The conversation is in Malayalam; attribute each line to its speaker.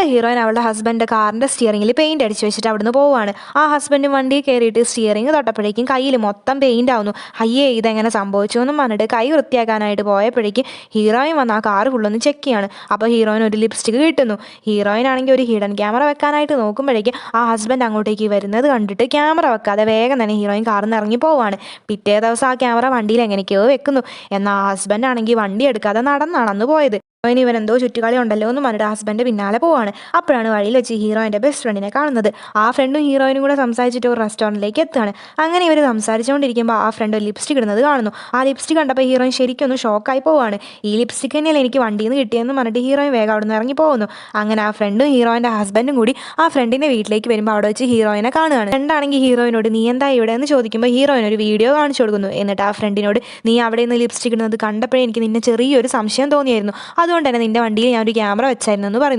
Speaker 1: ഹീറോയിൻ അവളുടെ ഹസ്ബൻഡിൻ്റെ കാറിൻ്റെ സ്റ്റിയറിംഗിൽ പെയിൻറ് അടിച്ച് വെച്ചിട്ട് അവിടുന്ന് പോവുകയാണ്. ആ ഹസ്ബൻഡ് വണ്ടി കയറിയിട്ട് സ്റ്റിയറിംഗ് തൊട്ടപ്പോഴേക്കും കയ്യിൽ മൊത്തം പെയിൻ്റ് ആവുന്നു. അയ്യേ ഇതെങ്ങനെ സംഭവിച്ചു എന്നും പറഞ്ഞിട്ട് കൈ വൃത്തിയാക്കാനായിട്ട് പോയപ്പോഴേക്കും ഹീറോയിൻ വന്ന് ആ കാറ് ഫുള്ളൊന്ന് ചെക്ക് ചെയ്യാണ്. അപ്പോൾ ഹീറോയിൻ ഒരു ലിപ്സ്റ്റിക്ക് കിട്ടുന്നു. ഹീറോയിൻ ആണെങ്കിൽ ഒരു ഹിഡൻ ക്യാമറ വെക്കാനായിട്ട് നോക്കുമ്പോഴേക്കും ആ ഹസ്ബൻഡ് അങ്ങോട്ടേക്ക് വരുന്നത് കണ്ടിട്ട് ക്യാമറ വെക്കാതെ വേഗം തന്നെ ഹീറോയിൻ കാറിൽ നിന്ന് ഇറങ്ങി പോവാണ്. പിറ്റേ ദിവസം ആ ക്യാമറ വണ്ടിയിൽ എങ്ങനെയൊക്കെയോ വെക്കുന്നു. എന്നാൽ ആ ഹസ്ബൻഡ് ആണെങ്കിൽ വണ്ടി എടുക്കാതെ നടന്നാണ് അന്ന് പോയത്. ഹീറോയിൻ ഇവനെന്തോ ചുറ്റുകളി ഉണ്ടല്ലോ എന്ന് പറഞ്ഞിട്ട് ഹസ്ബൻഡ് പിന്നാലെ പോവാണ്. അപ്പോഴാണ് വഴിയിൽ വെച്ച് ഹീറോയിൻ്റെ ബെസ്റ്റ് ഫ്രണ്ടിനെ കാണുന്നത്. ആ ഫ്രണ്ടും ഹീറോയിനും കൂടെ സംസാരിച്ചിട്ട് ഒരു റെസ്റ്റോറൻറ്റിലേക്ക് എത്തുകയാണ്. അങ്ങനെ ഇവർ സംസാരിച്ചുകൊണ്ടിരിക്കുമ്പോൾ ആ ഫ്രണ്ട് ഒരു ലിപ്സ്റ്റിക് ഇടുന്നത് കാണുന്നു. ആ ലിപ്സ്റ്റിക് കണ്ടപ്പോൾ ഹീറോയിൻ ശരിക്കും ഒന്ന് ഷോക്കായി പോവാണ്. ഈ ലിപ്സ്റ്റിക് തന്നെയല്ലേ എനിക്ക് വണ്ടിയിൽ നിന്ന് കിട്ടിയെന്ന് പറഞ്ഞിട്ട് ഹീറോയിൻ വേഗം അവിടെ നിന്ന് ഇറങ്ങി പോകുന്നു. അങ്ങനെ ആ ഫ്രണ്ടും ഹീറോയിൻ്റെ ഹസ്ബൻഡും കൂടി ആ ഫ്രണ്ടിൻ്റെ വീട്ടിലേക്ക് വരുമ്പോൾ അവിടെ വെച്ച് ഹീറോയിനെ കാണുകയാണ്. ഫ്രണ്ടാണെങ്കിൽ ഹീറോയിനോട് നീ എന്താ ഇവിടെ എന്ന് ചോദിക്കുമ്പോൾ ഹീറോയിൻ ഒരു വീഡിയോ കാണിച്ചു കൊടുക്കുന്നു. എന്നിട്ട് ആ ഫ്രണ്ടിനോട് നീ അവിടെ നിന്ന് ലിപ്സ്റ്റിക് ഇടുന്നത് കണ്ടപ്പോഴേ എനിക്ക് നിന്നെ ചെറിയൊരു സംശയം തോന്നിയായിരുന്നു, അതുകൊണ്ട് തന്നെ നിന്റെ വണ്ടിയിൽ ഞാൻ ഒരു ക്യാമറ വെച്ചായിരുന്നു എന്ന് പറയുന്നു.